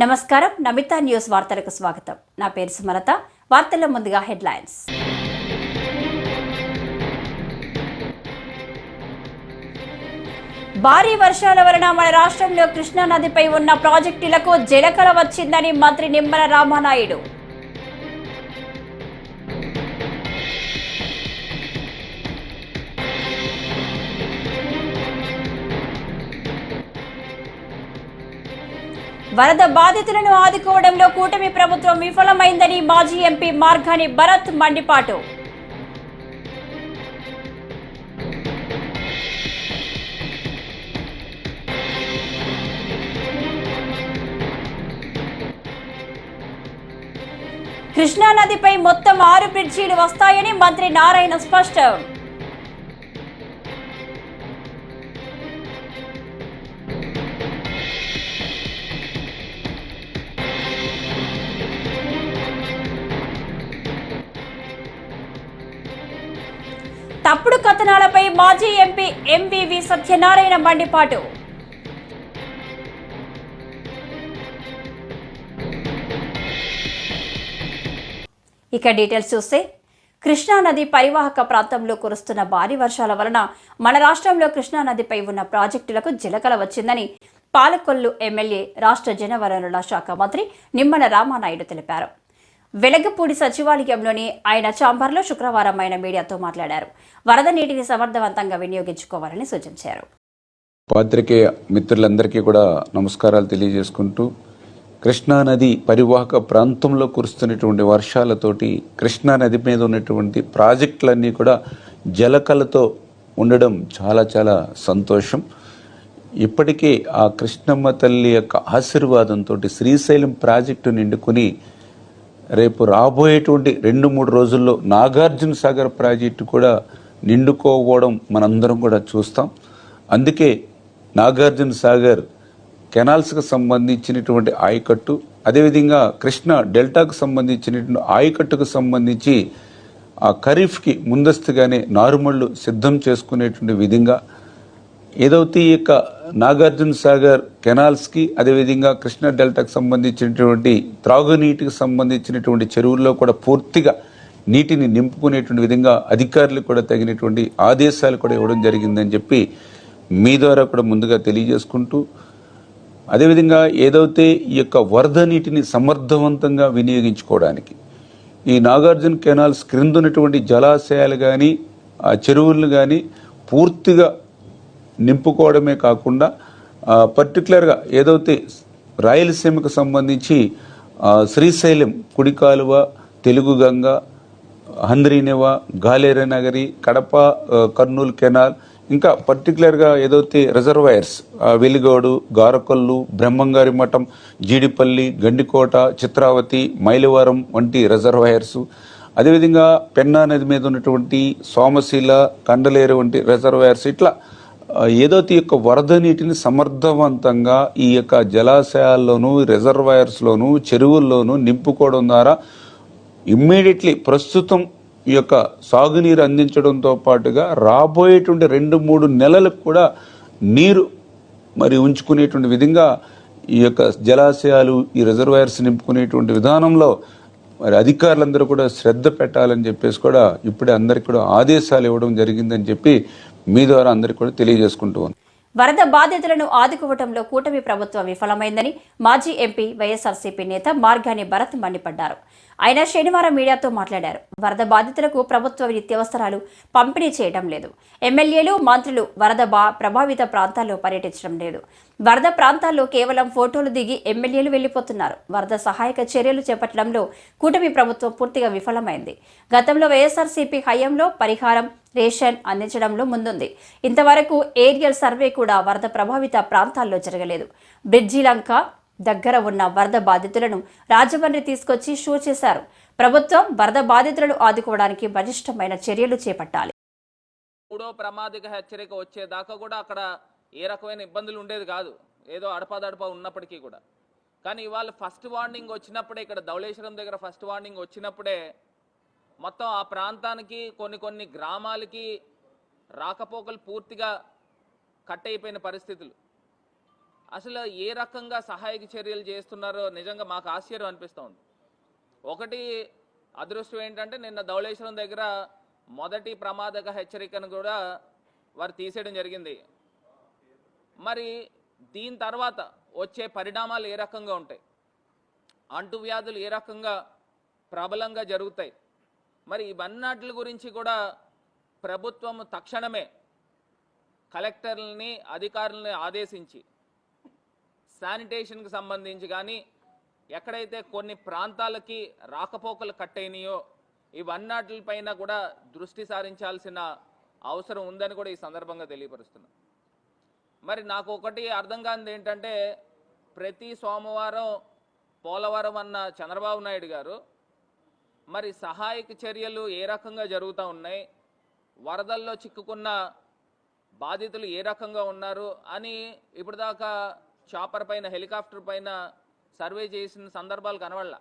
నమస్కారం నమిత న్యూస్ వార్తలకు స్వాగతం. నా పేరు సుమలత. వార్తల్లో ముందుగా హెడ్లైన్స్. భారీ వర్షాల వలన మన రాష్ట్రంలో కృష్ణా నదిపై ఉన్న ప్రాజెక్టులకు జలకళ వచ్చిందని మంత్రి నిమ్మల రామానాయుడు. వరద బాధితులను ఆదుకోవడంలో కూటమి ప్రభుత్వం విఫలమైందని మాజీ ఎంపీ మార్గాని భరత్ మండిపాటు. కృష్ణా నదిపై మొత్తం 6 బ్రిడ్జీలు వస్తాయని మంత్రి నారాయణ స్పష్టం. తప్పుడు కథనాలపై మాజీ ఎంపీ ఎంవివి సత్యనారాయణ మండిపాటు. ఇక డీటెయిల్స్ చూస్తే, కృష్ణా నది పరివాహక ప్రాంతంలో కురుస్తున్న భారీ వర్షాల వలన మన రాష్ట్రంలో కృష్ణా నదిపై ఉన్న ప్రాజెక్టులకు జలకళ వచ్చిందని పాలకొల్లు ఎమ్మెల్యే రాష్ట్ర జలవనరుల శాఖ మంత్రి నిమ్మల రామానాయుడు తెలిపారు. వెలగపూడి సచివాలయంలోని ఆయన ఛాంబర్లో శుక్రవారం ఆయన మీడియాతో మాట్లాడారు. వరద నీటిని సమర్థవంతంగా వినియోగించుకోవాలని సూచించారు. పాత్రికేయ మిత్రులందరికీ కూడా నమస్కారాలు తెలియజేసుకుంటూ, కృష్ణా నది పరివాహక ప్రాంతంలో కురుస్తున్నటువంటి వర్షాలతోటి కృష్ణా నది మీద ఉన్నటువంటి ప్రాజెక్టులన్నీ కూడా జలకళతో ఉండడం చాలా చాలా సంతోషం. ఇప్పటికే ఆ కృష్ణమ్మ తల్లి యొక్క ఆశీర్వాదంతో శ్రీశైలం ప్రాజెక్టు నిండుకొని రేపు రాబోయేటువంటి 2-3 రోజుల్లో నాగార్జున సాగర్ ప్రాజెక్టు కూడా నిండుకోవడం మనందరం కూడా చూస్తాం. అందుకే నాగార్జున సాగర్ కెనాల్స్కి సంబంధించినటువంటి ఆయకట్టు, అదేవిధంగా కృష్ణా డెల్టాకు సంబంధించినటువంటి ఆయకట్టుకు సంబంధించి ఆ ఖరీఫ్కి ముందస్తుగానే నారుమళ్లు సిద్ధం చేసుకునేటువంటి విధంగా ఏదైతే ఈ యొక్క నాగార్జున సాగర్ కెనాల్స్కి, అదేవిధంగా కృష్ణా డెల్టాకు సంబంధించినటువంటి త్రాగునీటికి సంబంధించినటువంటి చెరువుల్లో కూడా పూర్తిగా నీటిని నింపుకునేటువంటి విధంగా అధికారులకు కూడా తగినటువంటి ఆదేశాలు కూడా ఇవ్వడం జరిగిందని చెప్పి మీ ద్వారా కూడా ముందుగా తెలియజేసుకుంటూ, అదేవిధంగా ఏదైతే ఈ యొక్క వరద నీటిని సమర్థవంతంగా వినియోగించుకోవడానికి ఈ నాగార్జున కెనాల్స్ క్రింద ఉన్నటువంటి జలాశయాలు కానీ ఆ చెరువులను కానీ పూర్తిగా నింపుకోవడమే కాకుండా పర్టికులర్గా ఏదైతే రాయలసీమకు సంబంధించి శ్రీశైలం కుడి కాలువ, తెలుగు గంగ, హంద్రీనివ, గాలేరనగరి, కడప కర్నూలు కెనాల్, ఇంకా పర్టికులర్గా ఏదైతే రిజర్వాయర్స్ వెలిగోడు, గారకొల్లు, బ్రహ్మంగారి మఠం, జీడిపల్లి, గండికోట, చిత్రావతి, మైలవరం వంటి రిజర్వాయర్స్, అదేవిధంగా పెన్నా నది మీద ఉన్నటువంటి సోమశీల, కండలేరు వంటి రిజర్వాయర్స్, ఇట్లా ఏదైతే యొక్క వరద నీటిని సమర్థవంతంగా ఈ యొక్క జలాశయాల్లోనూ, రిజర్వాయర్స్లోనూ, చెరువుల్లోనూ నింపుకోవడం ద్వారా ఇమ్మీడియట్లీ ప్రస్తుతం ఈ యొక్క సాగునీరు అందించడంతో పాటుగా రాబోయేటువంటి 2-3 నెలలకు కూడా నీరు మరి ఉంచుకునేటువంటి విధంగా ఈ యొక్క జలాశయాలు, ఈ రిజర్వాయర్స్ నింపుకునేటువంటి విధానంలో మరి అధికారులందరూ కూడా శ్రద్ధ పెట్టాలని చెప్పేసి కూడా ఇప్పుడే అందరికీ కూడా ఆదేశాలు ఇవ్వడం జరిగిందని చెప్పి మీ ద్వారా అందరికీ కూడా తెలియజేసుకుంటూ ఉన్నాను. వరద బాధితులను ఆదుకోవడంలో కూటమి ప్రభుత్వం విఫలమైందని మాజీ ఎంపీ వైఎస్ఆర్సీపీ నేత మార్గాని భరత్ మండిపడ్డారు. ఆయన శనివారం మీడియాతో మాట్లాడారు. వరద బాధితులకు ప్రభుత్వ నిత్యావసరాలు పంపిణీ చేయడం లేదు. ఎమ్మెల్యేలు, మంత్రులు వరద ప్రభావిత ప్రాంతాల్లో పర్యటించడం లేదు. వరద ప్రాంతాల్లో కేవలం ఫోటోలు దిగి ఎమ్మెల్యేలు వెళ్లిపోతున్నారు. వరద సహాయక చర్యలు చేపట్టడంలో కూటమి ప్రభుత్వం పూర్తిగా విఫలమైంది. గతంలో వైఎస్ఆర్సీపీ హయాంలో పరిహారం, రేషన్ అందించడంలో ముందుంది. ఇంతవరకు ఏరియల్ సర్వే కూడా వరద ప్రభావిత ప్రాంతాల్లో జరగలేదు. బ్రిడ్జిలంక దగ్గర ఉన్న వరద బాధితులను రాజమండ్రి తీసుకొచ్చి షో చేశారు. ప్రభుత్వం వరద బాధితులను ఆదుకోవడానికి బలిష్టమైన చర్యలు చేపట్టాలి. 3వ ప్రమాదిక హెచ్చరిక వచ్చేదాకా కూడా అక్కడ ఏ రకమైన ఇబ్బందులు ఉండేది కాదు, ఏదో అడపాదడప ఉన్నప్పటికీ కూడా. కానీ ఇవాళ ఫస్ట్ వార్నింగ్ వచ్చినప్పుడే, ఇక్కడ ధవళేశ్వరం దగ్గర ఫస్ట్ వార్నింగ్ వచ్చినప్పుడే మొత్తం ఆ ప్రాంతానికి కొన్ని గ్రామాలకి రాకపోకలు పూర్తిగా కట్ అయిపోయిన పరిస్థితులు. అసలు ఏ రకంగా సహాయక చర్యలు చేస్తున్నారో నిజంగా మాకు ఆశ్చర్యం అనిపిస్తూ ఉంది. ఒకటి అదృష్టం ఏంటంటే నిన్న ధవళేశ్వరం దగ్గర మొదటి ప్రమాదక హెచ్చరికను కూడా వారు తీసేయడం జరిగింది. మరి దీని తర్వాత వచ్చే పరిణామాలు ఏ రకంగా ఉంటాయి, అంటువ్యాధులు ఏ రకంగా ప్రబలంగా జరుగుతాయి, మరి ఇవన్నిటి గురించి కూడా ప్రభుత్వం తక్షణమే కలెక్టర్లని అధికారులని ఆదేశించి శానిటేషన్కి సంబంధించి కానీ ఎక్కడైతే కొన్ని ప్రాంతాలకి రాకపోకలు కట్టయినాయో ఇవన్నిటిపైన కూడా దృష్టి సారించాల్సిన అవసరం ఉందని కూడా ఈ సందర్భంగా తెలియపరుస్తున్నాను. మరి నాకు ఒకటి అర్థం కానిది ఏంటంటే ప్రతి సోమవారం పోలవరం అన్న చంద్రబాబు నాయుడు గారు మరి సహాయక చర్యలు ఏ రకంగా జరుగుతూ ఉన్నాయి, వరదల్లో చిక్కుకున్న బాధితులు ఏ రకంగా ఉన్నారు అని ఇప్పటిదాకా చాపర్ పైన హెలికాప్టర్ పైన సర్వే చేసిన సందర్భాలు కనబడలా.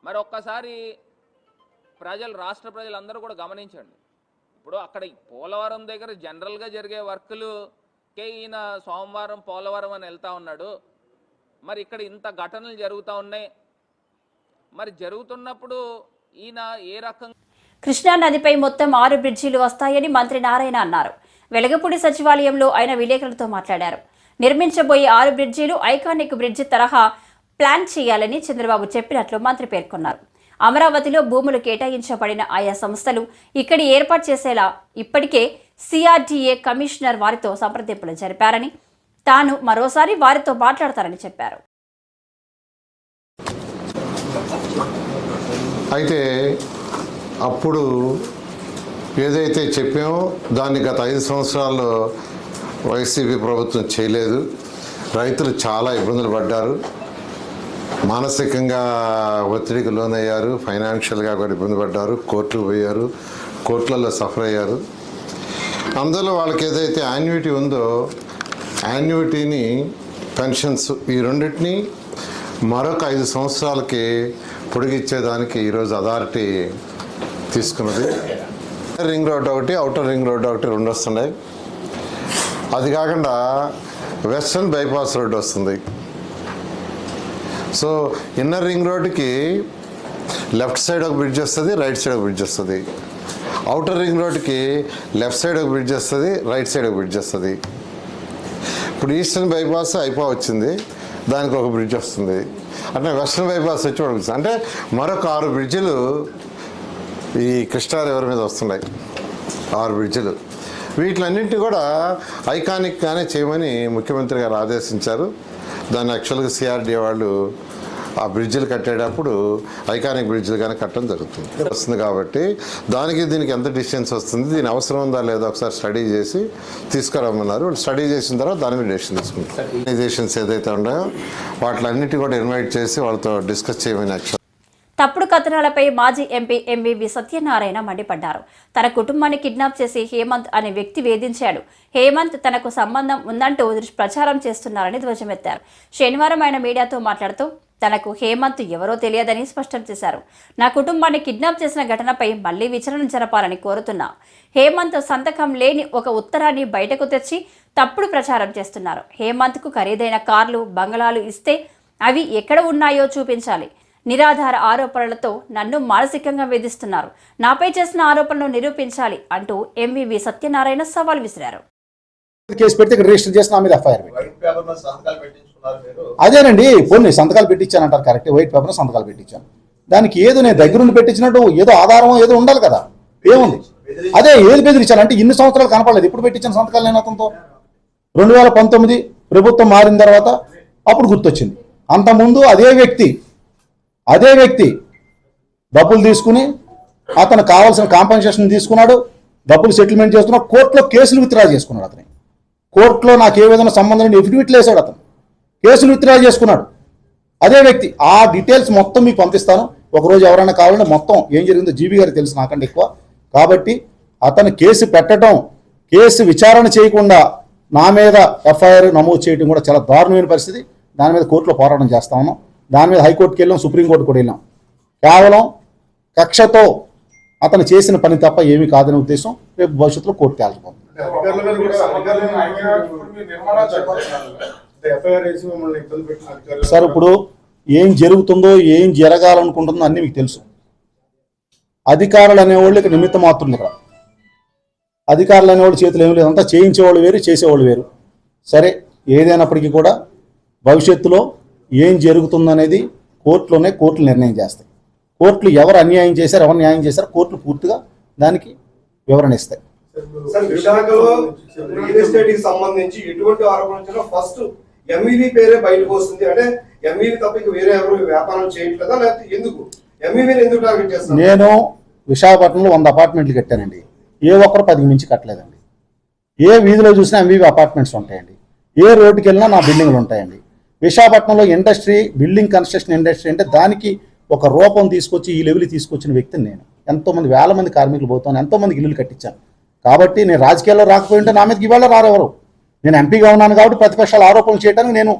మరి ఒక్కసారి రాష్ట్ర ప్రజలందరూ కూడా గమనించండి. ఇప్పుడు అక్కడ పోలవరం దగ్గర జనరల్గా జరిగే వర్కులుకే ఈయన సోమవారం పోలవరం అని వెళ్తూ ఉన్నాడు. మరి ఇక్కడ ఇంత ఘటనలు జరుగుతూ ఉన్నాయి. మరి జరుగుతున్నప్పుడు ఈయన ఏ రకంగా కృష్ణా నదిపై మొత్తం 6 బ్రిడ్జీలు వస్తాయని మంత్రి నారాయణ అన్నారు. వెలగపూడి సచివాలయంలో ఆయన విలేకరులతో మాట్లాడారు. నిర్మించబోయే 6 బ్రిడ్జీలు ఐకానిక్ బ్రిడ్జి తరహా ప్లాన్ చేయాలని చంద్రబాబు చెప్పినట్లు మంత్రి పేర్కొన్నారు. అమరావతిలో భూములు కేటాయించబడిన ఆయా సంస్థలు ఇక్కడి ఏర్పాటు చేసేలా ఇప్పటికే సిఆర్డీఏ కమిషనర్ వారితో సంప్రదింపులు జరిపారని, తాను మరోసారి వారితో మాట్లాడతారని చెప్పారు. అయితే అప్పుడు ఏదైతే చెప్పామో దాన్ని గత 5 సంవత్సరాల్లో వైసీపీ ప్రభుత్వం చేయలేదు. రైతులు చాలా ఇబ్బందులు పడ్డారు, మానసికంగా ఒత్తిడికి లోనయ్యారు, ఫైనాన్షియల్గా కూడా ఇబ్బంది పడ్డారు, కోర్టుకు పోయారు, కోర్టులలో సఫర్ అయ్యారు. అందులో వాళ్ళకి ఏదైతే యాన్యుటీ ఉందో యాన్యుటీని పెన్షన్స్ ఈ రెండింటినీ మరొక 5 సంవత్సరాలకి పొడిగిచ్చేదానికి ఈరోజు అథారిటీ తీసుకున్నది. రింగ్ రోడ్ ఒకటి, అవుటర్ రింగ్ రోడ్ ఒకటి 2 వస్తున్నాయి. అది కాకుండా వెస్ట్రన్ బైపాస్ రోడ్ వస్తుంది. సో ఇన్నర్ రింగ్ రోడ్కి లెఫ్ట్ సైడ్ ఒక బ్రిడ్జ్ వస్తుంది, రైట్ సైడ్ ఒక బ్రిడ్జ్ వస్తుంది. అవుటర్ రింగ్ రోడ్కి లెఫ్ట్ సైడ్ ఒక బ్రిడ్జ్ వస్తుంది, రైట్ సైడ్ ఒక బ్రిడ్జ్ వస్తుంది. ఇప్పుడు ఈస్టర్న్ బైపాస్ వచ్చింది, దానికి ఒక బ్రిడ్జ్ వస్తుంది. అంటే వెస్ట్రన్ బైపాస్ వచ్చి పడుతుంది. అంటే మరొక 6 బ్రిడ్జిలు ఈ కృష్ణా రివర్ మీద వస్తున్నాయి. 6 బ్రిడ్జిలు. వీటిలన్నింటినీ కూడా ఐకానిక్గానే చేయమని ముఖ్యమంత్రి గారు ఆదేశించారు. దాన్ని యాక్చువల్గా సిఆర్డీఏ వాళ్ళు ఆ బ్రిడ్జిలు కట్టేటప్పుడు ఐకానిక్ బ్రిడ్జిలు కానీ కట్టడం వస్తుంది. కాబట్టి దానికి దీనికి ఎంత డిస్టెన్స్ వస్తుంది, దీని అవసరం ఉందా లేదా ఒకసారి స్టడీ చేసి తీసుకురమ్మన్నారు. వాళ్ళు స్టడీ చేసిన తర్వాత దాని మీద డెసిషన్ తీసుకుంటారు. ఆర్గనైజేషన్స్ ఏదైతే ఉన్నాయో వాటిలన్నిటి కూడా ఇన్వైట్ చేసి వాళ్ళతో డిస్కస్ చేయమని యాక్చువల్. తప్పుడు కథనాలపై మాజీ ఎంపీ ఎంవివి సత్యనారాయణ మండిపడ్డారు. తన కుటుంబాన్ని కిడ్నాప్ చేసి హేమంత్ అనే వ్యక్తి వేధించాడు. హేమంత్ తనకు సంబంధం ఉందంటూ ప్రచారం చేస్తున్నారని ధ్వజమెత్తారు. శనివారం ఆయన మీడియాతో మాట్లాడుతూ తనకు హేమంత్ ఎవరో తెలియదని స్పష్టం చేశారు. నా కుటుంబాన్ని కిడ్నాప్ చేసిన ఘటనపై మళ్లీ విచారణ జరపాలని కోరుతున్నా. హేమంత్ సంతకం లేని ఒక ఉత్తరాన్ని బయటకు తెచ్చి తప్పుడు ప్రచారం చేస్తున్నారు. హేమంత్కు ఖరీదైన కార్లు, బంగళాలు ఇస్తే అవి ఎక్కడ ఉన్నాయో చూపించాలి. నిరాధార ఆరోపణలతో నన్ను మానసికంగా వేధిస్తున్నారు. నాపై చేసిన ఆరోపణలు నిరూపించాలి అంటూ ఎంవివి సత్యనారాయణ సవాల్ విసిరారు. కేసు పెడితే ఇక్కడ రిజిస్టర్ చేసి నా మీద ఎఫ్ఐఆర్ అదేనండి. కొన్ని సంతకాలు పెట్టించానంటారు, కరెక్ట్. వైట్ పేపర్ సంతకాలు పెట్టించాను. దానికి ఏదో నేను దగ్గరుండి పెట్టించినట్టు ఏదో ఆధారం ఏదో ఉండాలి కదా. ఏముంది? అదే ఏది బెదిరించాను అంటే ఇన్ని సంవత్సరాలు కనపడలేదు. ఇప్పుడు పెట్టించిన సంతకాలు నేను అతనితో 2019 ప్రభుత్వం మారిన తర్వాత అప్పుడు గుర్తొచ్చింది. అంతకుముందు అదే వ్యక్తి డబ్బులు తీసుకుని అతను కావాల్సిన కాంపెన్సేషన్ తీసుకున్నాడు, డబ్బులు సెటిల్మెంట్ చేసుకున్నాడు, కోర్టులో కేసులు విత్డ్రా చేసుకున్నాడు. అతని కోర్టులో నాకు ఏ విధంగా సంబంధం లేని ఎఫిడవిట్లు వేసాడు, అతను కేసులు విత్డ్రా చేసుకున్నాడు. అదే వ్యక్తి. ఆ డీటెయిల్స్ మొత్తం మీకు పంపిస్తాను. ఒకరోజు ఎవరైనా కావాలంటే మొత్తం ఏం జరిగిందో జీబీ గారికి తెలుసు నాకంటే ఎక్కువ. కాబట్టి అతను కేసు పెట్టడం, కేసు విచారణ చేయకుండా నా మీద ఎఫ్ఐఆర్ నమోదు చేయడం కూడా చాలా దారుణమైన పరిస్థితి. దాని మీద కోర్టులో పోరాటం చేస్తా ఉన్నాం. దాని మీద హైకోర్టుకి వెళ్ళాం, సుప్రీంకోర్టు కూడా వెళ్ళాం. కేవలం కక్షతో అతను చేసిన పని తప్ప ఏమీ కాదనే ఉద్దేశం రేపు భవిష్యత్తులో కోర్టు తేల్చుకోండి. అధికారుల మీద కూడా ఎఫ్ఐఆర్ వేసి మమ్మల్ని ఇబ్బంది పెట్టిన అధికారులు సార్ ఇప్పుడు ఏం జరుగుతుందో ఏం జరగాలనుకుంటుందో అన్నీ మీకు తెలుసు. అధికారులు అనేవాళ్ళు ఇక్కడ నిమిత్త మాత్రం. ఇక్కడ అధికారులు అనేవాళ్ళు చేతులు ఏమి లేదు, అంతా చేయించేవాళ్ళు వేరు, చేసేవాళ్ళు వేరు. సరే, ఏదైనప్పటికీ కూడా భవిష్యత్తులో ఏం జరుగుతుందనేది కోర్టులోనే కోర్టులు నిర్ణయం చేస్తాయి. కోర్టులు ఎవరు అన్యాయం చేశారు, ఎవరు న్యాయం చేశారు, కోర్టులు పూర్తిగా దానికి వివరణ ఇస్తాయి. విశాఖలో రియల్ ఎస్టేట్ కి సంబంధించి ఎటువంటి ఆరోపణ వచ్చినా ఫస్ట్ ఎంఈవి పేరే బయటకు వస్తుంది. అంటే ఎంఈవి తప్ప వేరే ఎవరు వ్యాపారం చేయట్లేదా, లేకపోతే ఎందుకు ఎంఈవిని ఎందుకు టార్గెట్ చేస్తారు? నేను విశాఖపట్నంలో 100 అపార్ట్మెంట్లు కట్టానండి. ఏ ఒక్కరు 10 మించి కట్టలేదండి. ఏ వీధిలో చూసినా ఎంఈవి అపార్ట్మెంట్స్ ఉంటాయండి. ఏ రోడ్డుకి వెళ్ళినా నా బిల్డింగ్లు ఉంటాయండి. విశాఖపట్నంలో ఇండస్ట్రీ, బిల్డింగ్ కన్స్ట్రక్షన్ ఇండస్ట్రీ అంటే దానికి ఒక రూపం తీసుకొచ్చి ఈ లెవెల్ తీసుకొచ్చిన వ్యక్తిని నేను. ఎంతోమంది వేల మంది కార్మికులు పోతాను, ఎంతోమందికి ఇల్లులు కట్టించాను. కాబట్టి నేను రాజకీయాల్లో రాకపోయి ఉంటే నా మీదకి ఇవాళ రారెవరు. నేను ఎంపీగా ఉన్నాను కాబట్టి ప్రతిపక్షాలు ఆరోపణలు చేయడానికి నేను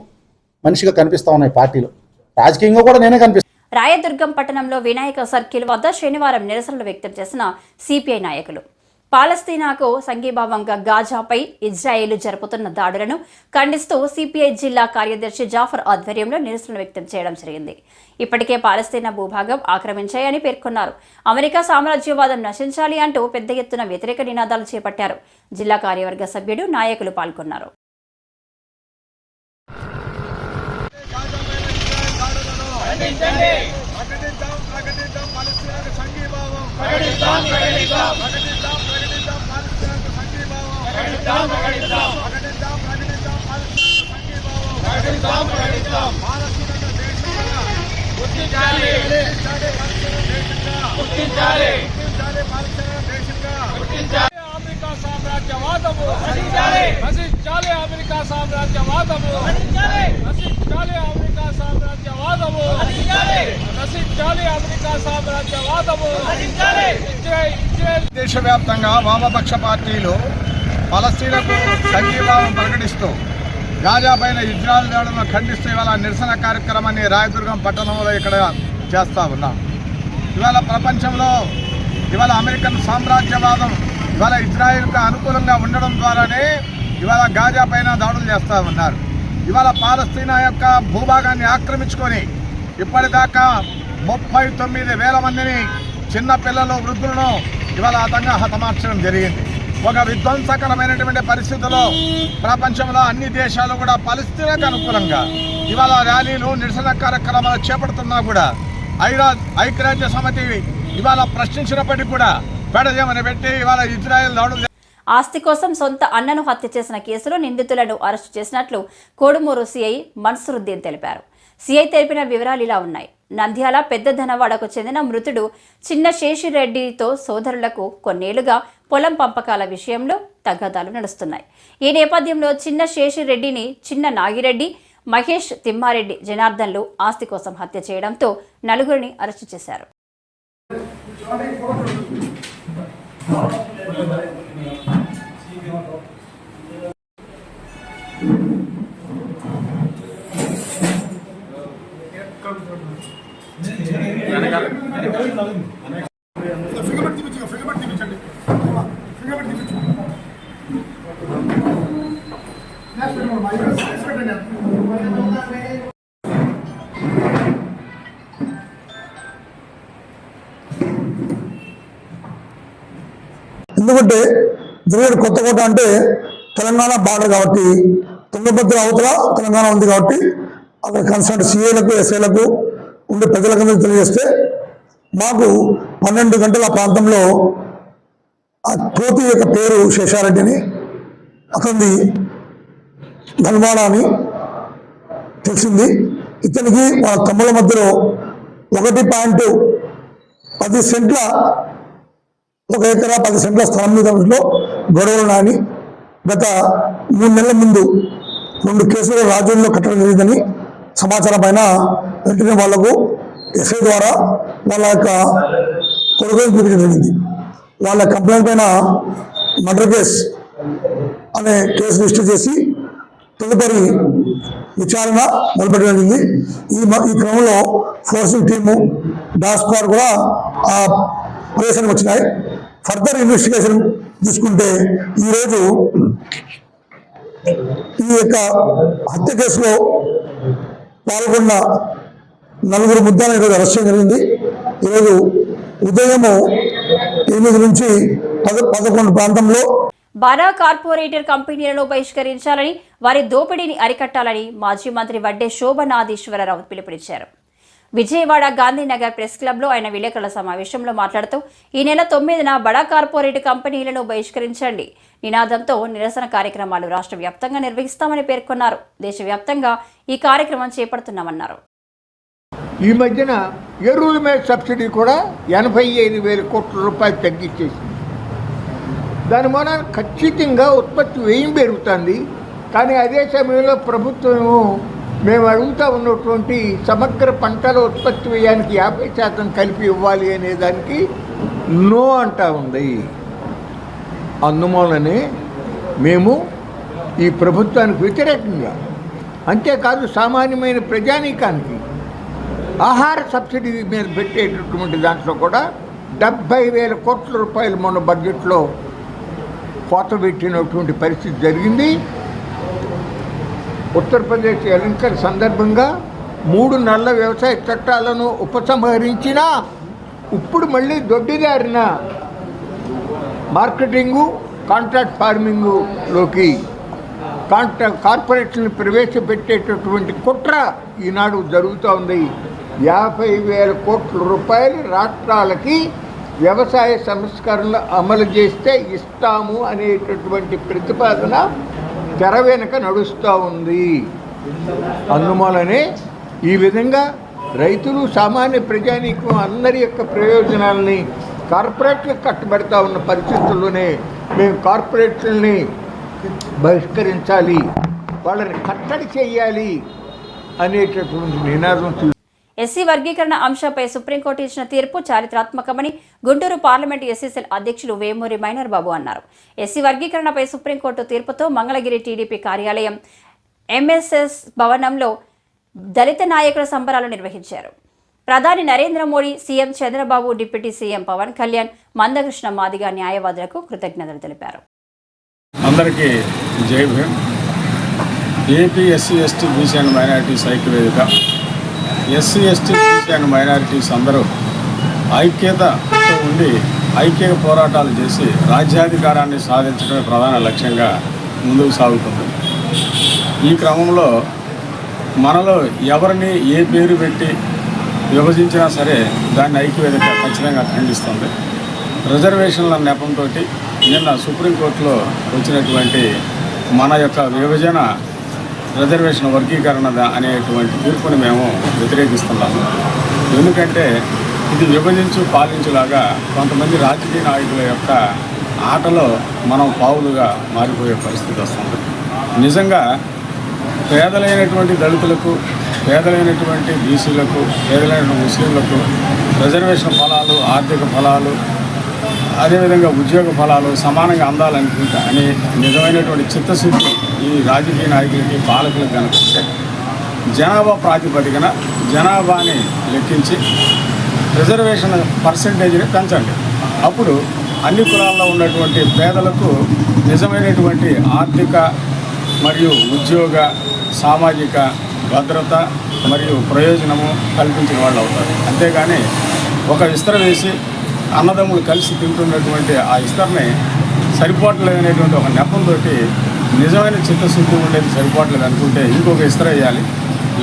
మనిషిగా కనిపిస్తా ఉన్నాయి పార్టీలో. రాజకీయంగా కూడా నేనే కనిపిస్తాను. రాయదుర్గం పట్టణంలో వినాయక సర్కిల్ వద్ద శనివారం నిరసనలు వ్యక్తం చేసిన సిపిఐ నాయకులు పాలస్తీనాకు సంఘీభావంగా గాజాపై ఇజ్రాయేల్ జరుపుతున్న దాడులను ఖండిస్తూ సిపిఐ జిల్లా కార్యదర్శి జాఫర్ ఆధ్వర్యంలో నిరసనలు వ్యక్తం చేయడం జరిగింది. ఇప్పటికే పాలస్తీనా భూభాగం ఆక్రమించాయని పేర్కొన్నారు. అమెరికా సామ్రాజ్యవాదం నశించాలి అంటూ పెద్ద ఎత్తున వ్యతిరేక నినాదాలు చేపట్టారు. జిల్లా కార్యవర్గ సభ్యుడు, నాయకులు పాల్గొన్నారు. అమెరికా సామ్రాజ్యవాదము నశించాలి, అమెరికా సామ్రాజ్యవాదము నశించాలి, అమెరికా సామ్రాజ్యవాదము నశించాలి, అమెరికా సామ్రాజ్యవాదము. దేశవ్యాప్తంగా వామపక్ష పార్టీలు పలస్తీనాకు సంఘీభావం ప్రకటిస్తూ గాజా పైన ఇజ్రాయెల్ దాడులను ఖండిస్తూ ఇవాళ నిరసన కార్యక్రమాన్ని రాయదుర్గం పట్టణంలో ఇక్కడ చేస్తూ ఉన్నాం. ఇవాళ ప్రపంచంలో ఇవాళ అమెరికన్ సామ్రాజ్యవాదం ఇవాళ ఇజ్రాయెల్కు అనుకూలంగా ఉండడం ద్వారానే ఇవాళ గాజా పైన దాడులు చేస్తూ ఉన్నారు. ఇవాళ పాలస్తీనా యొక్క భూభాగాన్ని ఆక్రమించుకొని ఇప్పటిదాకా 39,000 మందిని చిన్న పిల్లలు, వృద్ధులను ఇవాళ అతంగా హతమార్చడం జరిగింది. ఒక విధ్వంసకరమైనటువంటి పరిస్థితుల్లో ప్రపంచంలో అన్ని దేశాలు కూడా పాలస్తీనాకు అనుకూలంగా ఇవాళ ర్యాలీలు, నిరసన కార్యక్రమాలు చేపడుతున్నా కూడా ఐక్యరాజ్య సమితి ఇవాళ ప్రశ్నించినప్పటికీ కూడా పెడజేమని పెట్టి ఇవాళ ఇజ్రాయెల్ దాడులు. ఆస్తి కోసం సొంత అన్నను హత్య చేసిన కేసులో నిందితులను అరెస్టు చేసినట్లు కోడుమూరు సిఐ మన్సూరుద్దీన్ తెలిపారు. సిఐ తెలిపిన వివరాలు ఇలా ఉన్నాయి. నంద్యాల పెద్ద ధనవాడకు చెందిన మృతుడు చిన్న శేషిరెడ్డితో సోదరులకు కొన్నేళ్లుగా పొలం పంపకాల విషయంలో తగాదాలు నడుస్తున్నాయి. ఈ నేపథ్యంలో చిన్న శేషిరెడ్డిని చిన్న నాగిరెడ్డి, మహేష్, తిమ్మారెడ్డి, జనార్దన్లు ఆస్తి కోసం హత్య చేయడంతో నలుగురిని అరెస్టు చేశారు. ఎందుకంటే దుర్గడు కొత్తకోట అంటే తెలంగాణ బార్డర్ కాబట్టి, తుంగభద్ర అవతల తెలంగాణ ఉంది కాబట్టి అక్కడ కన్సర్న్ సిఏలకు, ఎస్ఐలకు ఉండే ప్రజలకందరూ తెలియజేస్తే మాకు 12 గంటల ప్రాంతంలో ఆ కోతి యొక్క పేరు శేషారెడ్డిని, అతనిది ధన్వాడ అని తెలిసింది. ఇతనికి వాళ్ళ తమ్ముల మధ్యలో 1.10 సెంట్ల 1 ఎకరా 10 సెంట్ల స్థలం మీద గొడవలు నాని గత 3 నెలల ముందు 2 కేసులు రాజ్యంలో కట్టడం జరిగిందని సమాచారం పైన వెంటనే వాళ్లకు ఎస్ఐ ద్వారా వాళ్ళ యొక్క కొడుకుని పిలిపించడం జరిగింది. వాళ్ళ కంప్లైంట్ పైన మర్డర్ కేసు అనే కేసు రిజిస్టర్ చేసి తదుపరి విచారణ మొదలుపెట్టడం జరిగింది. ఈ క్రమంలో ఫోర్సింగ్ టీము, డాగ్ స్క్వాడ్ కూడా ఆ ప్రదేశానికి వచ్చినాయి. ఫర్దర్ ఇన్వెస్టిగేషన్ తీసుకుంటే ఈరోజు ఈ యొక్క హత్య కేసులో పాల్గొన్న 4 ముద్దాలను ఈరోజు అరెస్ట్ చేయడం జరిగింది. ఈరోజు ఉదయం 8 నుంచి 11 ప్రాంతంలో బారా కార్పొరేటర్ కంపెనీలను బహిష్కరించాలని, వారి దోపిడీని అరికట్టాలని మాజీ మంత్రి వడ్డే శోభనాధీశ్వరరావు పిలుపునిచ్చారు. విజయవాడ గాంధీనగర్ ప్రెస్ క్లబ్లో ఆయన విలేకరుల సమావేశంలో మాట్లాడుతూ ఈ నెల 9న బడా కార్పొరేట్ కంపెనీలను బహిష్కరించండి నినాదంతో నిరసన కార్యక్రమాలు రాష్ట్ర వ్యాప్తంగా నిర్వహిస్తామని పేర్కొన్నారు. దేశవ్యాప్తంగా ఈ కార్యక్రమం చేపడుతున్నామన్నారు. ఈ మధ్యన ఎరువుల మీద సబ్సిడీ కూడా 85,000 కోట్ల రూపాయలు తగ్గించేసింది. దాని మూలన ఖచ్చితంగా ఉత్పత్తి వ్యయం పెరుగుతుంది. కానీ అదే సమయంలో ప్రభుత్వము మేము అడుగుతూ ఉన్నటువంటి సమగ్ర పంటల ఉత్పత్తి వ్యయానికి 50% కలిపి ఇవ్వాలి అనే దానికి నో అంటా ఉంది. అందువలనే మేము ఈ ప్రభుత్వానికి వ్యతిరేకంగా, అంతేకాదు సామాన్యమైన ప్రజానీకానికి ఆహార సబ్సిడీ మీద పెట్టేటటువంటి దాంట్లో కూడా 70,000 కోట్ల రూపాయలు మొన్న బడ్జెట్లో కోత పెట్టినటువంటి పరిస్థితి జరిగింది. ఉత్తరప్రదేశ్ ఎన్నికల సందర్భంగా 3 నల్ల వ్యవసాయ చట్టాలను ఉపసంహరించినా ఇప్పుడు మళ్ళీ దొడ్డిదారిన మార్కెటింగు, కాంట్రాక్ట్ ఫార్మింగ్లోకి కార్పొరేట్లను ప్రవేశపెట్టేటటువంటి కుట్ర ఈనాడు జరుగుతూ ఉంది. 50,000 కోట్ల రూపాయలు రాష్ట్రాలకి వ్యవసాయ సంస్కరణలు అమలు చేస్తే ఇస్తాము అనేటటువంటి ప్రతిపాదన తెర వెనుక నడుస్తూ ఉంది. అందువలనే ఈ విధంగా రైతులు, సామాన్య ప్రజానీకం అందరి యొక్క ప్రయోజనాలని కార్పొరేట్లకు కట్టబెడతా ఉన్న పరిస్థితుల్లోనే మేము కార్పొరేట్లని బహిష్కరించాలి, వాళ్ళని కట్టడి చేయాలి అనేటటువంటి నినాదం. ఎస్సీ వర్గీకరణ అంశంపై సుప్రీంకోర్టు ఇచ్చిన తీర్పు చారిత్రాత్మకమని గుంటూరు పార్లమెంటు ఎస్సీసెల్ అధ్యక్షులు వేమూరి మైనర్ బాబు అన్నారు. ఎస్సీ వర్గీకరణపై సుప్రీంకోర్టు తీర్పుతో మంగళగిరి టీడీపీ కార్యాలయం ఎంఎస్ఎస్ భవనంలో దళిత నాయకుల సంబరాలు నిర్వహించారు. ప్రధాని Narendra Modi, CM Chandrababu, deputy CM Pawan Kalyan, Mandakrishna Madiga న్యాయవాదులకు కృతజ్ఞతలు తెలిపారు. అందరికీ Jai Bhim. AP SC ST BC and minorities ఐక్యవేదిక SC ST BC and minorities అందరూ ఐక్యతతో ఉండి ఐక్య పోరాటాలు చేసి రాజ్యాధికారాన్ని సాధించడమే ప్రధాన లక్ష్యంగా ముందుకు సాగుతుంది. ఈ క్రమంలో మనలో ఎవరిని ఏ పేరు పెట్టి విభజించినా సరే దాన్ని ఐక్యవేదిక ఖచ్చితంగా ఖండిస్తుంది. రిజర్వేషన్ల నెపంతో నిన్న సుప్రీంకోర్టులో వచ్చినటువంటి మన యొక్క విభజన రిజర్వేషన్ వర్గీకరణ అనేటువంటి తీర్పుని మేము వ్యతిరేకిస్తున్నాము. ఎందుకంటే ఇది విభజించు పాలించులాగా కొంతమంది రాజకీయ నాయకుల యొక్క ఆటలో మనం పావులుగా మారిపోయే పరిస్థితి వస్తుంది. నిజంగా పేదలైనటువంటి దళితులకు, పేదలైనటువంటి బీసీలకు, పేదలైన ముస్లింలకు రిజర్వేషన్ ఫలాలు, ఆర్థిక ఫలాలు, అదేవిధంగా ఉద్యోగ ఫలాలు సమానంగా అందాలనుకుంటా అని నిజమైనటువంటి చిత్తశుద్ధి ఈ రాజకీయ నాయకులకి, పాలకులకు కనుకుంటే జనాభా ప్రాతిపదికన జనాభాని లెక్కించి రిజర్వేషన్ పర్సంటేజ్ని పెంచండి. అప్పుడు అన్ని కులాల్లో ఉన్నటువంటి పేదలకు నిజమైనటువంటి ఆర్థిక మరియు ఉద్యోగ, సామాజిక భద్రత మరియు ప్రయోజనము కల్పించిన వాళ్ళు అవుతారు. అంతేగాని ఒక విస్తర వేసి అన్నదమ్ములు కలిసి తింటున్నటువంటి ఆ ఇస్తర్ని సరిపోవట్లేదనేటువంటి ఒక నెపంతో నిజమైన చిత్తశుద్ధి ఉండేది సరిపోవట్లేదు అనుకుంటే ఇంకొక ఇస్తర వేయాలి,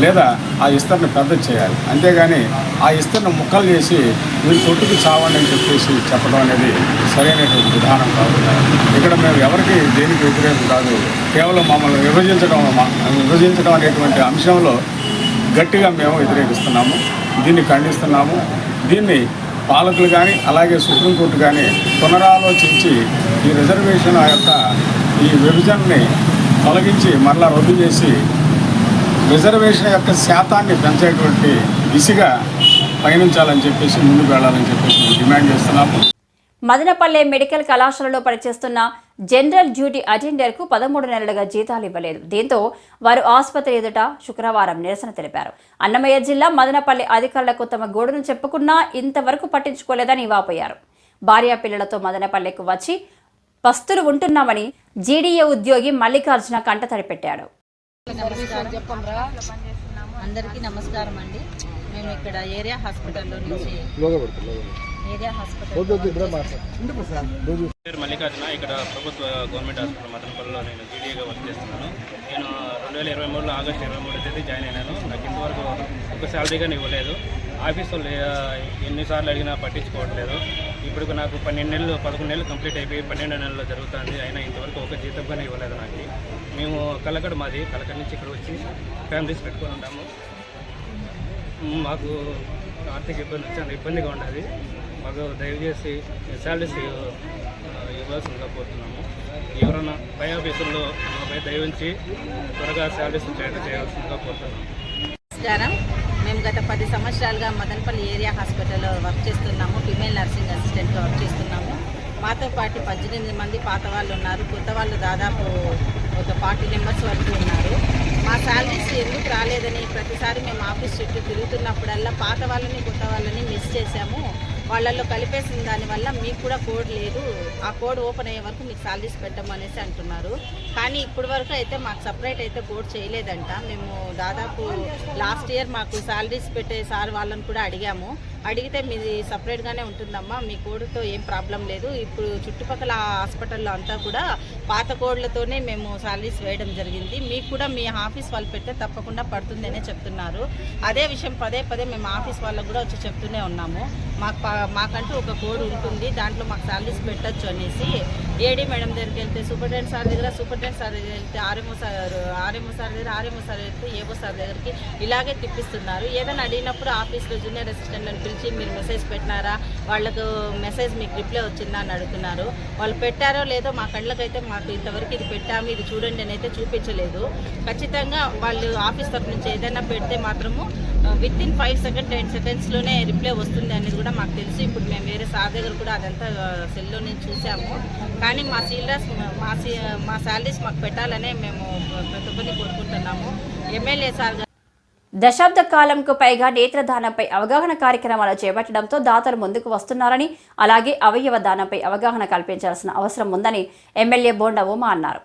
లేదా ఆ ఇస్తర్ని పెద్ద చేయాలి. అంతేగాని ఆ ఇస్తర్ని ముక్కలు చేసి మీరు కొట్టుకు చావండి అని చెప్పేసి చెప్పడం అనేది సరైనటువంటి విధానం కాదు. ఇక్కడ మేము ఎవరికి దేనికి వ్యతిరేకం కాదు, కేవలం మమ్మల్ని విభజించడం అనేటువంటి అంశంలో గట్టిగా మేము వ్యతిరేకిస్తున్నాము, దీన్ని ఖండిస్తున్నాము. దీన్ని పాలకులు కానీ అలాగే సుప్రీంకోర్టు కానీ పునరాలోచించి ఈ రిజర్వేషన్ యొక్క ఈ విభజనని తొలగించి మరలా రద్దు చేసి రిజర్వేషన్ యొక్క శాతాన్ని పెంచేటువంటి దిశగా పయనించాలని చెప్పేసి ముందుకు వెళ్ళాలని చెప్పేసి డిమాండ్ చేస్తున్నాము. మదనపల్లె మెడికల్ కళాశాలలో పనిచేస్తున్న జనరల్ డ్యూటీ అటెండర్కు 13 నెలలుగా జీతాలు ఇవ్వలేదు. దీంతో వారు ఆసుపత్రి ఎదుట శుక్రవారం నిరసన తెలిపారు. అన్నమయ్య జిల్లా మదనపల్లె అధికారులకు తమ గోడును చెప్పుకున్నా ఇంతవరకు పట్టించుకోలేదని వాపోయారు. భార్య పిల్లలతో మదనపల్లెకు వచ్చి పస్తులు ఉంటున్నామని జీడీఏ ఉద్యోగి మల్లికార్జున కంటతడి పెట్టాడు. అందరికీ నమస్కారం అండి. మేము ఇక్కడ ఏరియా హాస్పిటల్లో నుంచి మల్లికార్జున ఇక్కడ ప్రభుత్వ గవర్నమెంట్ హాస్పిటల్ మదనపల్లిలో నేను జీడీఏగా వర్క్ చేస్తున్నాను. నేను 2023 ఆగస్టు 23 తేదీ జాయిన్ అయినాను. నాకు ఇంతవరకు ఒక శాలరీగానే ఇవ్వలేదు. ఆఫీస్ వాళ్ళు ఎన్నిసార్లు అడిగినా పట్టించుకోవట్లేదు. ఇప్పుడు నాకు 11 నెలలు కంప్లీట్ అయిపోయి 12 నెలల్లో జరుగుతుంది. అయినా ఇంతవరకు ఒక జీతంగానే ఇవ్వలేదు నాకు. మేము కలకడ నుంచి ఇక్కడ వచ్చి ఫ్యామిలీస్ పెట్టుకొని ఉంటాము. మాకు ఆర్థిక చాలా ఇబ్బందిగా ఉండదు. మాకు దయచేసి శాలరీస్ ఇవ్వాల్సిందిగా కోరుతున్నాము. ఎవరైనా పై ఆఫీసుల్లో మాపై దయవుంచి త్వరగా శాలరీస్ చేయాల్సిందిగా కోరుతున్నాము. నమస్కారం. మేము గత 10 సంవత్సరాలుగా మదనపల్లి ఏరియా హాస్పిటల్లో వర్క్ చేస్తున్నాము. ఫిమేల్ నర్సింగ్ అసిస్టెంట్గా వర్క్ చేస్తున్నాము. మాతో పాటు 18 మంది పాత వాళ్ళు ఉన్నారు. కొత్త వాళ్ళు దాదాపు ఒక 40 మెంబర్స్ వరకు ఉన్నారు. మా శాలరీస్ ఎందుకు రాలేదని ప్రతిసారి మేము ఆఫీస్ చుట్టూ తిరుగుతున్నప్పుడల్లా పాత వాళ్ళని కొత్త వాళ్ళని మిస్ చేశాము. వాళ్ళల్లో కలిపేసిన దానివల్ల మీకు కూడా కోడ్ లేదు, ఆ కోడ్ ఓపెన్ అయ్యే వరకు మీకు శాలరీస్ పెట్టమనేసి అంటున్నారు. కానీ ఇప్పటి వరకు అయితే మాకు సపరేట్ అయితే కోడ్ చేయలేదంట. మేము దాదాపు లాస్ట్ ఇయర్ మాకు శాలరీస్ పెట్టే సార్ వాళ్ళని కూడా అడిగితే మీది సపరేట్గానే ఉంటుందమ్మా, మీ కోడ్తో ఏం ప్రాబ్లం లేదు. ఇప్పుడు చుట్టుపక్కల హాస్పిటల్లో అంతా కూడా పాత కోడ్లతోనే మేము శాలరీస్ వేయడం జరిగింది. మీకు కూడా మీ ఆఫీస్ వాళ్ళు పెడితే తప్పకుండా పడుతుందనే చెప్తున్నారు. అదే విషయం పదే మేము ఆఫీస్ వాళ్ళకు కూడా వచ్చి చెప్తూనే ఉన్నాము. మాకంటూ ఒక కోడ్ ఉంటుంది, దాంట్లో మాకు శాలరీస్ పెట్టచ్చు అనేసి. ఏడీ మేడం దగ్గరికి వెళ్తే సూపరింటెండెంట్ సార్ దగ్గర వెళ్తే ఆర్ఎంఓ సార్ వెళ్తే ఏవో సార్ దగ్గరికి ఇలాగే తిప్పిస్తున్నారు. ఏదైనా అడిగినప్పుడు ఆఫీస్లో జూనియర్ అసిస్టెంట్లను పిలిచి మీరు మెసేజ్ పెట్టినారా, వాళ్ళకు మెసేజ్ మీకు రిప్లై వచ్చిందా అని అడుగుతున్నారు. వాళ్ళు పెట్టారో లేదో మా కళ్ళకైతే మాకు ఇంతవరకు ఇది పెట్టాము, ఇది చూడండి అని అయితే చూపించలేదు. ఖచ్చితంగా వాళ్ళు ఆఫీస్ తరఫు నుంచి ఏదైనా పెడితే మాత్రము వితిన్ 5 సెకండ్స్ 10 సెకండ్స్లోనే రిప్లై వస్తుంది అనేది కూడా మాకు తెలుసు. ఇప్పుడు మేము వేరే సార్ దగ్గర కూడా అదంతా సెల్లో నుంచి చూసాము. కానీ మా సీల్డర్స్ మా శాలరీస్ మాకు పెట్టాలనే మేము ప్రతి ఒక్కరిని కోరుకుంటున్నాము. ఎమ్మెల్యే సార్ దశాబ్ద కాలంకు పైగా నేత్రదానంపై అవగాహన కార్యక్రమాలు చేపట్టడంతో దాతలు ముందుకు వస్తున్నారని, అలాగే అవయవ దానంపై అవగాహన కల్పించాల్సిన అవసరం ఉందని ఎమ్మెల్యే బోండా ఉమా అన్నారు.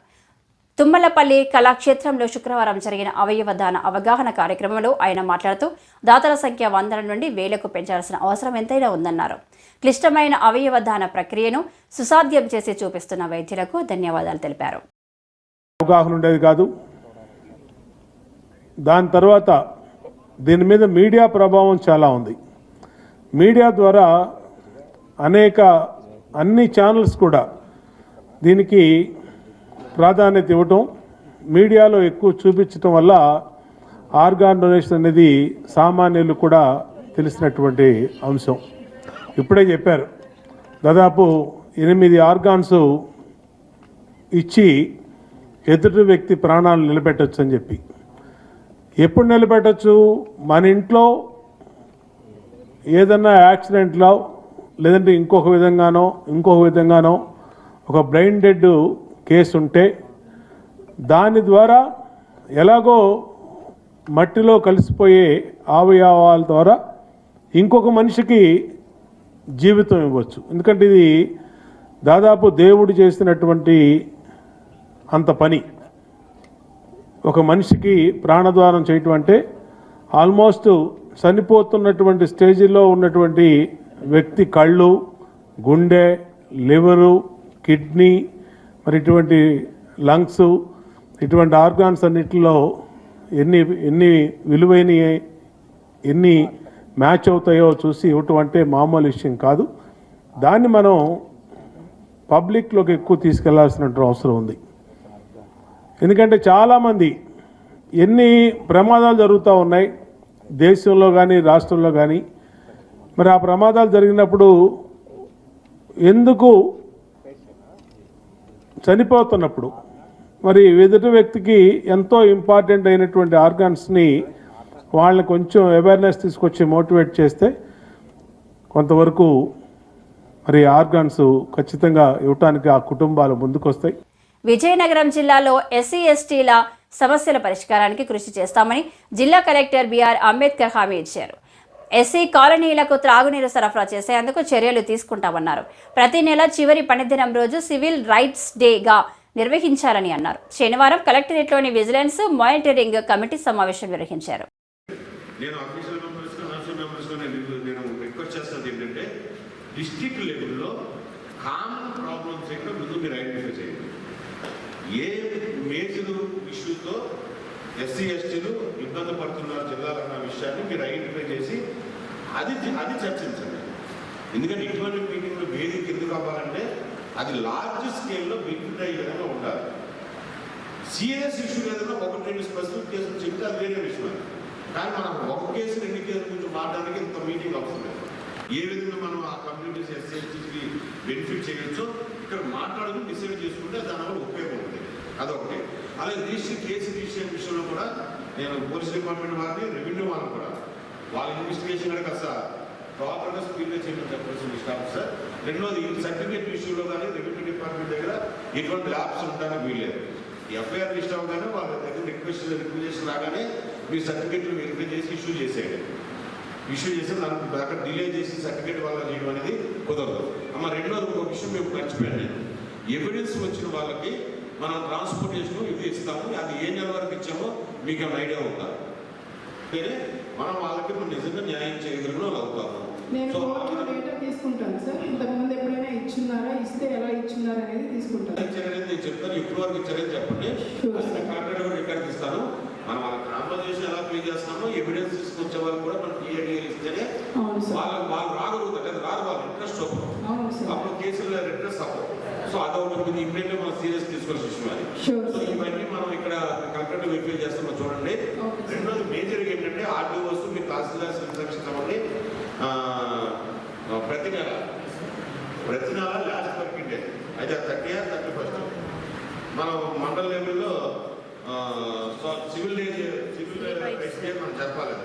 తుమ్మలపల్లి కళాక్షేత్రంలో శుక్రవారం జరిగిన అవయవ దాన అవగాహన కార్యక్రమంలో ఆయన మాట్లాడుతూ దాతల సంఖ్య 100 నుండి 1000కు పెంచాల్సిన అవసరం ఎంతైనా ఉందన్నారు. క్లిష్టమైన అవయవ దాన ప్రక్రియను సుసాధ్యం చేసి చూపిస్తున్న వైద్యులకు ధన్యవాదాలు తెలిపారు. అవగాహన ఉండేది కాదు. దాని తర్వాత దీని మీద మీడియా ప్రభావం చాలా ఉంది. మీడియా ద్వారా అన్ని ఛానల్స్ కూడా దీనికి ప్రాధాన్యత ఇవ్వటం, మీడియాలో ఎక్కువ చూపించటం వల్ల ఆర్గాన్ డొనేషన్ అనేది సామాన్యులు కూడా తెలిసినటువంటి అంశం. ఇప్పుడే చెప్పారు, దాదాపు 8 ఆర్గాన్స్ ఇచ్చి ఎదుటి వ్యక్తి ప్రాణాలు నిలబెట్టచ్చు అని చెప్పి. ఎప్పుడు నిలబెట్టచ్చు? మన ఇంట్లో ఏదన్నా యాక్సిడెంట్లో లేదంటే ఇంకొక విధంగానో ఒక బ్రెయిన్ డెడ్ కేసు ఉంటే దాని ద్వారా ఎలాగో మట్టిలో కలిసిపోయే అవయవాల ద్వారా ఇంకొక మనిషికి జీవితం ఇవ్వచ్చు. ఎందుకంటే ఇది దాదాపు దేవుడు చేసినటువంటి అంత పని. ఒక మనిషికి ప్రాణద్వారం చేయటం అంటే ఆల్మోస్ట్ చనిపోతున్నటువంటి స్టేజిలో ఉన్నటువంటి వ్యక్తి కళ్ళు, గుండె, లివరు, కిడ్నీ, మరి ఇటువంటి లంగ్స్, ఇటువంటి ఆర్గాన్స్ అన్నిటిలో ఎన్ని విలువైన ఎన్ని మ్యాచ్ అవుతాయో చూసి ఇవ్వటం అంటే మామూలు విషయం కాదు. దాన్ని మనం పబ్లిక్లోకి ఎక్కువ తీసుకెళ్లాల్సినటువంటి అవసరం ఉంది. ఎందుకంటే చాలామంది ఎన్ని ప్రమాదాలు జరుగుతూ ఉన్నాయి దేశంలో కానీ రాష్ట్రంలో కానీ. మరి ఆ ప్రమాదాలు జరిగినప్పుడు ఎందుకు చనిపోతున్నప్పుడు మరి ఎదుటి వ్యక్తికి ఎంతో ఇంపార్టెంట్ అయినటువంటి ఆర్గాన్స్ని వాళ్ళని కొంచెం అవేర్నెస్ తీసుకొచ్చి మోటివేట్ చేస్తే కొంతవరకు మరి ఆర్గాన్స్ ఖచ్చితంగా ఇవ్వటానికి ఆ కుటుంబాలు ముందుకొస్తాయి. విజయనగరం జిల్లాలో ఎస్సీ ఎస్టీల సమస్యల పరిష్కారానికి కృషి చేస్తామని జిల్లా కలెక్టర్ బిఆర్ అంబేద్కర్ హామీ ఇచ్చారు. ఎస్సీ కాలనీలకు త్రాగునీరు సరఫరా చేసేందుకు చర్యలు తీసుకుంటామన్నారు. ప్రతి నెల చివరి పనిదినం రోజు సివిల్ రైట్స్ డేగా నిర్వహించాలని అన్నారు. శనివారం కలెక్టరేట్లోని విజిలెన్స్ మానిటరింగ్ కమిటీ సమావేశం నిర్వహించారు. డిస్ట్రిక్ట్ లెవెల్లో కామన్ ప్రాబ్లమ్స్ ఎక్కడ ముందు మీరు ఐడెంటిఫై చేయండి. ఏ మేజర్ ఇష్యూతో ఎస్సీ ఎస్టీలు ఇబ్బంది పడుతున్నారు జిల్లాలో అన్న విషయాన్ని మీరు ఐడెంటిఫై చేసి అది చర్చించండి. ఎందుకంటే ఇటువంటి మీటింగ్లు వేదిక ఎందుకు అవ్వాలంటే అది లార్జ్ స్కేల్లో బెనిఫిట్ అయ్యే విధంగా ఉండాలి. సీరియస్ ఇష్యూ ఏదైనా ఒకటి రెండు స్పెసిఫిక్ కేసులు చెప్తే అది వేరే విషయం. కానీ మనం ఒక కేసు రెండు కేసుల గురించి మాట్లాడడానికి ఇంత మీటింగ్ అవసరం లేదు. ఏ విధంగా మనం ఆ కమ్యూనిటీస్ ఎస్సీ ఎస్టీకి బెనిఫిట్ చేయొచ్చో ఇక్కడ మాట్లాడుకుని డిసైడ్ చేసుకుంటే దానివల్ల ఉపయోగం ఉంటుంది. అదొకటి. అలాగే కేసు రిజిస్ట్రేషన్ విషయంలో కూడా నేను పోలీస్ డిపార్ట్మెంట్ వారిని రెవెన్యూ వాళ్ళని కూడా వాళ్ళ ఇన్వెస్టిగేషన్ కూడా కాస్త ప్రాపర్గా స్పీడ్గా చేయమని చెప్పాల్సిన స్టాఫ్ సార్. రెండోది ఈ సర్టిఫికేట్ ఇష్యూలో కానీ రెవెన్యూ డిపార్ట్మెంట్ దగ్గర ఎటువంటి ల్యాబ్స్ ఉండడానికి వీల్లేదు. ఎఫ్ఐఆర్ రిజిస్టర్ అవ్వగానే వాళ్ళ దగ్గర రిక్వెస్ట్ రాగానే మీ సర్టిఫికేట్లు వెరిఫై చేసి ఇష్యూ చేసేయండి. ఇష్యూ చేసి దానికి అక్కడ డిలే చేసి సర్టిఫికేట్ వల్ల చేయడం అనేది కుదరదు. రెండోది ఒక విషయం మేము మర్చిపోయాను. ఎవిడెన్స్ వచ్చిన వాళ్ళకి మనం ట్రాన్స్పోర్టేషన్ ఇది ఇస్తాము. అది ఏ నెల వరకు ఇచ్చామో మీకు ఏమైనా ఐడియా ఉందా? అంటే మనం వాళ్ళకి మనం నిజంగా న్యాయం చేయగలిగిన వాళ్ళు అవుతాము. తీసుకుంటాను సార్. ఇంతకుముందు ఎప్పుడైనా ఇచ్చున్నారా, ఇస్తే ఎలా ఇచ్చున్నారా అనేది తీసుకుంటాను. ఇచ్చారనేది నేను చెప్తాను. ఇప్పుడు వరకు ఇచ్చారని చెప్పండి. కాంట్రాక్ట్ కూడా రికార్డ్ ఇస్తాను. మనం వాళ్ళ కాంపన్సేషన్ ఎలా పే చేస్తామో ఎవిడెన్స్ తీసుకొచ్చే వాళ్ళు కూడా మనం టీఏడీఎల్ ఇస్తేనే వాళ్ళు రాగలుగుతారు. అది రాదు, వాళ్ళు ఇంట్రెస్ట్ అవ్వరు. అప్పుడు కేసుల్లో ఇంట్రెస్ట్ అవ్వరు. సో అదొకటి ఇప్పుడైతే మనం సీరియస్ తీసుకోవాల్సిన విషయం అది. సో ఇవన్నీ మనం ఇక్కడ కరెక్ట్గా వెరిఫై చేస్తామో చూడండి. రెండోది మేజర్గా ఏంటంటే ఆర్డీఓస్ మీ తహసీల్దార్స్ ఇన్స్ట్రక్షన్స్ అవ్వండి. ప్రతి నెల లాస్ట్ వర్కింగ్ డే అయితే 30th 31st మనం మండల లెవెల్లో సివిల్ రైట్స్ డే మనం చెప్పాలి.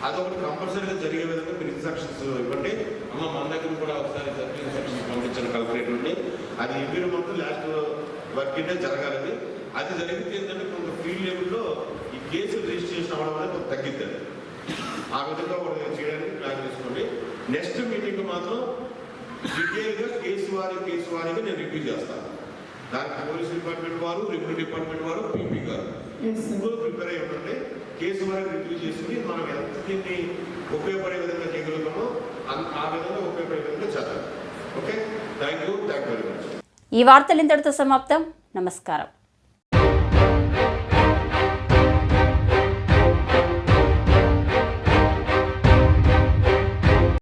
అదొకటి కంపల్సరీగా జరిగే విధంగా మీరు ఇన్స్ట్రక్షన్స్ ఇవ్వండి. మన దగ్గర కూడా ఒకసారి ఇన్స్ట్రక్షన్స్ పంపించాను కలెక్టరేట్ నుండి. అది every month last working day జరగాలి. అది జరిగితే ఏంటంటే కొంత ఫీల్డ్ లెవెల్లో ఈ కేసులు రిజిస్ట్రేషన్ అవ్వడం అనేది కొంత తగ్గిద్దండి. ఆ విధంగా ఒకటి చేయడానికి ప్లాన్ చేసుకోండి. నెక్స్ట్ మీటింగ్ మాత్రం డీటెయిల్గా కేసు వారీగా నేను రివ్యూ చేస్తాను. దానికి పోలీస్ డిపార్ట్మెంట్ వారు, రెవెన్యూ డిపార్ట్మెంట్ వారు, పీపీ గారు ప్రిపేర్ అయ్యి ఉండండి. కేసు వారికి రివ్యూ చేసుకుని మనం ఎంత దీన్ని ఉపయోగపడే విధంగా చేయగలుగుతామో ఆ విధంగా ఉపయోగపడే విధంగా చేద్దాం. Okay, thank you very much. ఈ వార్తలు ఇంతటితో సమాప్తం. నమస్కారం.